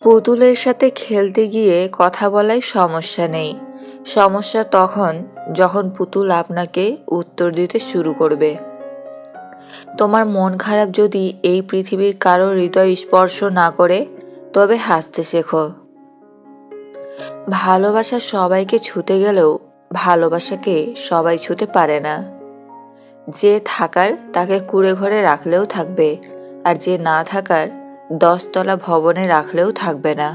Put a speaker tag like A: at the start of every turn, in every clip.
A: পুতুলের সাথে খেলতে গিয়ে কথা বলায় সমস্যা নেই। সমস্যা তখন যখন পুতুল আপনাকে উত্তর দিতে শুরু করবে। তোমার মন খারাপ যদি এই পৃথিবীর কারো হৃদয় স্পর্শ না করে, তবে হাসতে শেখো। ভালোবাসা সবাইকে ছুতে গেলেও ভালোবাসাকে সবাই ছুতে পারে না। যে থাকার তাকে কুঁড়ে ঘরে রাখলেও থাকবে, আর যে না থাকার 10 তলা ভবনে রাখলেও থাকবে না।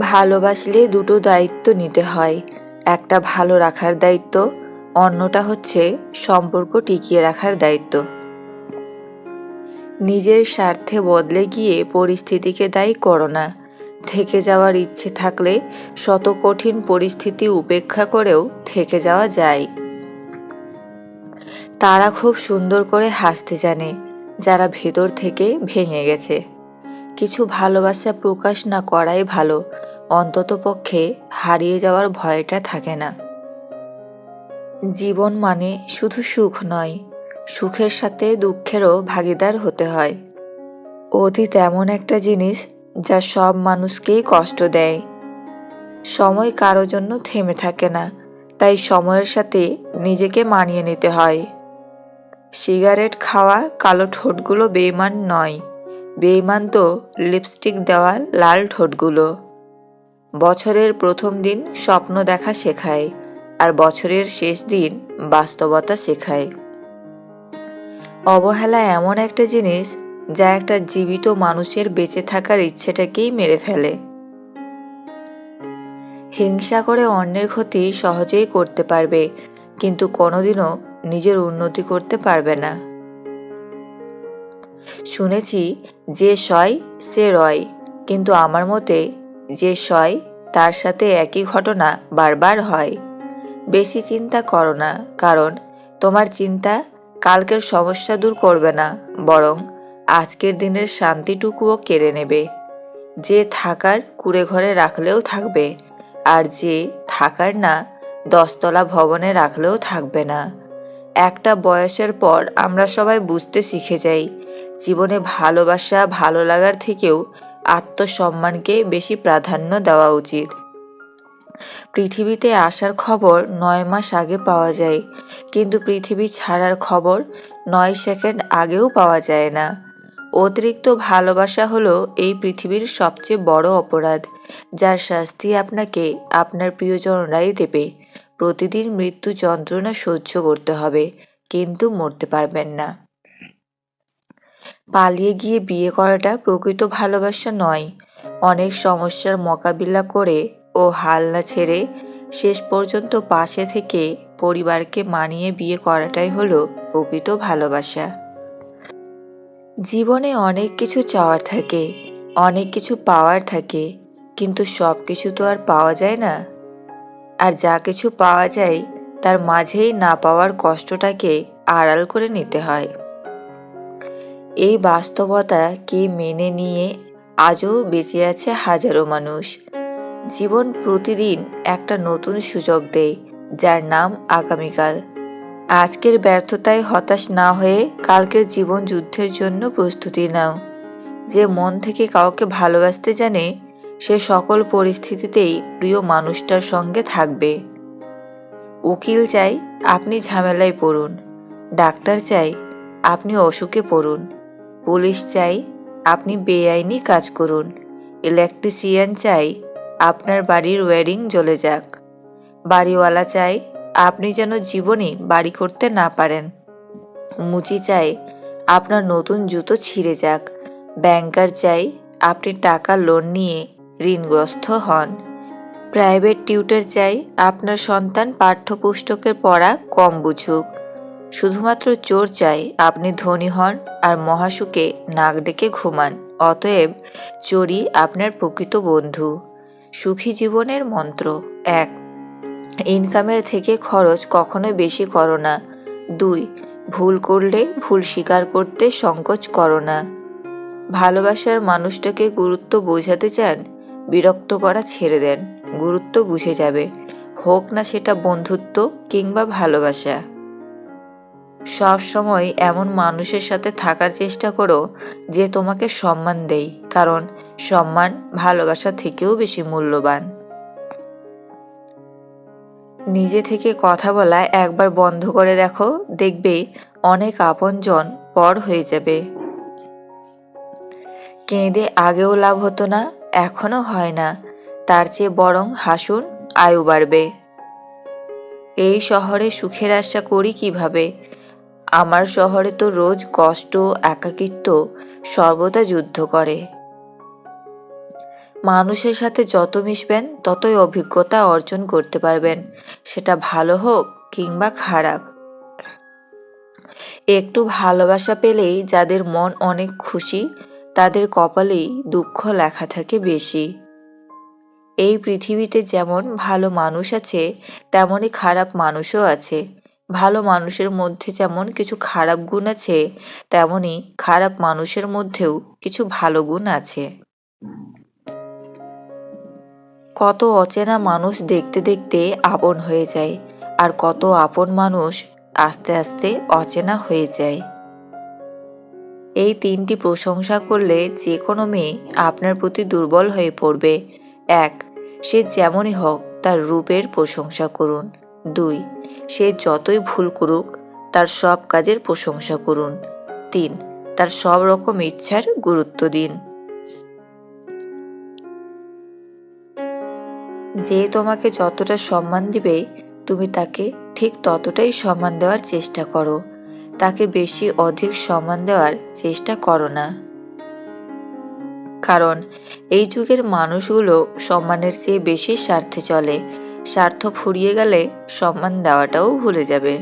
A: ভালোবাসলে দুটো দায়িত্ব নিতে হয়, একটা ভালো রাখার দায়িত্ব, অন্যটা হচ্ছে সম্পর্ক টিকিয়ে রাখার দায়িত্ব। নিজের স্বার্থে বদলে গিয়ে পরিস্থিতিকে দায়ী করো না। থেকে যাওয়ার ইচ্ছে থাকলে শত কঠিন পরিস্থিতি উপেক্ষা করেও থেকে যাওয়া যায়। তারা খুব সুন্দর করে হাসতে জানে, যারা ভেতর থেকে ভেঙে গেছে। কিছু ভালোবাসা প্রকাশ না করাই ভালো, অন্ততপক্ষে হারিয়ে যাওয়ার ভয়টা থাকে না। জীবন মানে শুধু সুখ নয়, সুখের সাথে দুঃখেরও ভাগিদার হতে হয়। অতীত এমন একটা জিনিস যা সব মানুষকেই কষ্ট দেয়। সময় কারো জন্য থেমে থাকে না, তাই সময়ের সাথে নিজেকে মানিয়ে নিতে হয়। সিগারেট খাওয়া কালো ঠোঁটগুলো বেঈমান নয়, বেঈমান তো লিপস্টিক দেওয়া লাল ঠোঁটগুলো। বছরের প্রথম দিন স্বপ্ন দেখা শেখায়, আর বছরের শেষ দিন বাস্তবতা শেখায়। অবহেলা এমন একটা জিনিস যা একটা জীবিত মানুষের বেঁচে থাকার ইচ্ছেটাকেই মেরে ফেলে। হিংসা করে অন্যের ক্ষতি সহজেই করতে পারবে, কিন্তু কোনোদিনও নিজের উন্নতি করতে পারবে না। শুনেছি যে সয় সে রয়, কিন্তু আমার মতে যে সয় তার সাথে একই ঘটনা বারবার হয়। বেশি চিন্তা করো না, কারণ তোমার চিন্তা কালকের সমস্যা দূর করবে না, বরং আজকের দিনের শান্তিটুকুও কেড়ে নেবে। যে থাকার কুঁড়ে ঘরে রাখলেও থাকবে, আর যে থাকার না 10 তলা ভবনে রাখলেও থাকবে না। একটা বয়সের পর আমরা সবাই বুঝতে শিখে যাই, জীবনে ভালোবাসা ভালো লাগার থেকেও আত্মসম্মানকে বেশি প্রাধান্য দেওয়া উচিত। পৃথিবীতে আসার খবর 9 মাস আগে পাওয়া যায়, কিন্তু পৃথিবী ছাড়ার খবর 9 সেকেন্ড আগেও পাওয়া যায় না। অতিরিক্ত ভালোবাসা হলো এই পৃথিবীর সবচেয়ে বড় অপরাধ, যার শাস্তি আপনাকে আপনার প্রিয়জনরাই দেবে। প্রতিদিন মৃত্যু যন্ত্রণা সহ্য করতে হবে, কিন্তু মরতে পারবেন না। পালিয়ে গিয়ে বিয়ে করাটা প্রকৃত ভালোবাসা নয়। অনেক সমস্যার মোকাবিলা করে ও হাল না ছেড়ে শেষ পর্যন্ত পাশে থেকে পরিবারকে মানিয়ে বিয়ে করাটাই হলো প্রকৃত ভালোবাসা। জীবনে অনেক কিছু চাওয়ার থাকে, অনেক কিছু পাওয়ার থাকে, কিন্তু সব কিছু তো আর পাওয়া যায় না। আর যা কিছু পাওয়া যায় তার মাঝেই না পাওয়ার কষ্টটাকে আড়াল করে নিতে হয়। এই বাস্তবতাকে মেনে নিয়ে আজও বেঁচে আছে হাজারো মানুষ। জীবন প্রতিদিন একটা নতুন সুযোগ দেয়, যার নাম আগামীকাল। আজকের ব্যর্থতায় হতাশ না হয়ে কালকের জীবন যুদ্ধের জন্য প্রস্তুতি নাও। যে মন থেকে কাউকে ভালোবাসতে জানে, সে সকল পরিস্থিতিতেই প্রিয় মানুষটার সঙ্গে থাকবে। উকিল চাই আপনি ঝামেলায় পড়ুন, ডাক্তার চাই আপনি অসুখে পড়ুন, পুলিশ চাই আপনি বেআইনি কাজ করুন, ইলেকট্রিশিয়ান চাই আপনার বাড়ির ওয়্যারিং জ্বলে যাক, বাড়িওয়ালা চাই আপনি যেন জীবনে বাড়ি করতে না পারেন, মুচি চাই আপনার নতুন জুতো ছিঁড়ে যাক, ব্যাংকার চাই আপনি টাকা লোন নিয়ে ঋণগ্রস্ত হন, প্রাইভেট টিউটর চাই আপনার সন্তান পাঠ্যপুস্তকের পড়া কম বুঝুক, শুধুমাত্র চোর চাই আপনি ধনী হন আর মহাসুখে নাক ডেকে ঘুমান। অতএব চোরই আপনার প্রকৃত বন্ধু। সুখী জীবনের মন্ত্র: 1. ইনকামের থেকে খরচ কখনোই বেশি করো না। 2. ভুল করলে ভুল স্বীকার করতে সংকোচ করো না। ভালোবাসার মানুষটাকে গুরুত্ব বোঝাতে চান, বিরক্ত করা ছেড়ে দেন, গুরুত্ব বুঝে যাবে, হোক না সেটা বন্ধুত্ব কিংবা ভালোবাসা। সব সময় এমন মানুষের সাথে থাকার চেষ্টা করো যে তোমাকে সম্মান দেয়, কারণ সম্মান ভালোবাসা থেকেও বেশি মূল্যবান। নিজে থেকে কথা বলা একবার বন্ধ করে দেখো, দেখবে অনেক আপনজন পর হয়ে যাবে। কেঁদে আগেও লাভ হতো না, এখনো হয় না, তার চেয়ে বরং হাসুন, আয়ু বাড়বে। এই শহরে সুখের আশা করি কিভাবে? আমার শহরে তো রোজ কষ্ট, একাকিত্ব সর্বদা যুদ্ধ করে। মানুষের সাথে যত মিশবেন ততই অভিজ্ঞতা অর্জন করতে পারবেন, সেটা ভালো হোক কিংবা খারাপ। একটু ভালোবাসা পেলেই যাদের মন অনেক খুশি, তাদের কপালেই দুঃখ লেখা থাকে বেশি। এই পৃথিবীতে যেমন ভালো মানুষ আছে, তেমনই খারাপ মানুষও আছে। ভালো মানুষের মধ্যে যেমন কিছু খারাপ গুণ আছে, তেমনি খারাপ মানুষের মধ্যেও কিছু ভালো গুণ আছে। কত অচেনা মানুষ দেখতে দেখতে আপন হয়ে যায়, আর কত আপন মানুষ আস্তে আস্তে অচেনা হয়ে যায়। এই তিনটি প্রশংসা করলে যে কোনো মেয়ে আপনার প্রতি দুর্বল হয়ে পড়বে। 1. সে যেমনই হোক তার রূপের প্রশংসা করুন। 2. সে যতই ভুল করুক তার সব কাজের প্রশংসা করুন। 3. তার সব রকম ইচ্ছার গুরুত্ব দিন। যে তোমাকে যতটা সম্মান দিবে, তুমি তাকে ঠিক ততটাই সম্মান দেওয়ার চেষ্টা করো। তাকে বেশি অধিক সম্মান দেওয়ার চেষ্টা করো না। কারণ এই যুগের মানুষগুলো সম্মানের চেয়ে বেশি স্বার্থে চলে। স্বার্থ ফুরিয়ে গেলে সম্মান দেওয়াটাও ভুলে যাবে।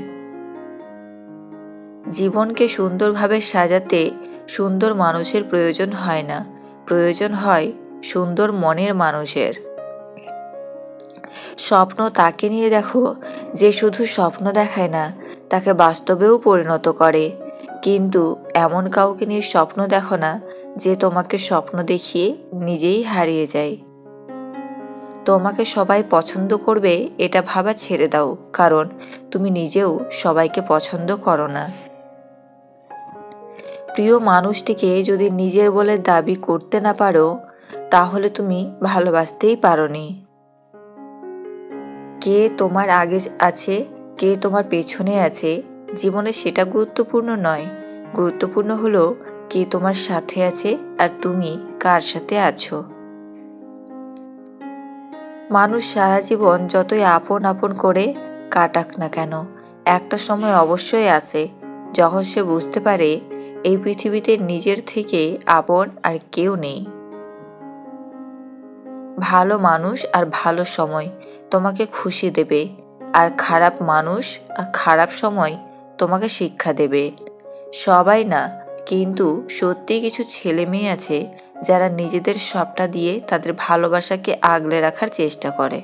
A: জীবনকে সুন্দরভাবে সাজাতে সুন্দর মানুষের প্রয়োজন হয় না, প্রয়োজন হয় সুন্দর মনের মানুষের। স্বপ্ন তাকে নিয়ে দেখো যে শুধু স্বপ্ন দেখায় না, তাকে বাস্তবেও পরিণত করে। কিন্তু এমন কাউকে নিয়ে স্বপ্ন দেখো না যে তোমাকে স্বপ্ন দেখিয়ে নিজেই হারিয়ে যায়। তোমাকে সবাই পছন্দ করবে এটা ভাবা ছেড়ে দাও, কারণ তুমি নিজেও সবাইকে পছন্দ করো না। প্রিয় মানুষটিকে যদি নিজের বলে দাবি করতে না পারো, তাহলে তুমি ভালোবাসতেই পারোনি। কে তোমার আগে আছে, কে তোমার পেছনে আছে, জীবনে সেটা গুরুত্বপূর্ণ নয়। গুরুত্বপূর্ণ হলো কে তোমার সাথে আছে আর তুমি কার সাথে আছো। মানুষ সারা জীবন যতই আপন আপন করে কাটাক না কেন, একটা সময় অবশ্যই আসে যখন সে বুঝতে পারে এই পৃথিবীতে নিজের থেকে আপন আর কেউ নেই। ভালো মানুষ আর ভালো সময় তোমাকে খুশি দেবে, আর খারাপ মানুষ আর খারাপ সময় তোমাকে শিক্ষা দেবে। সবাই না, কিন্তু সত্যি কিছু ছেলে মেয়ে আছে যারা নিজেদের সবটা দিয়ে তাদের ভালোবাসাকে আগলে রাখার চেষ্টা করে।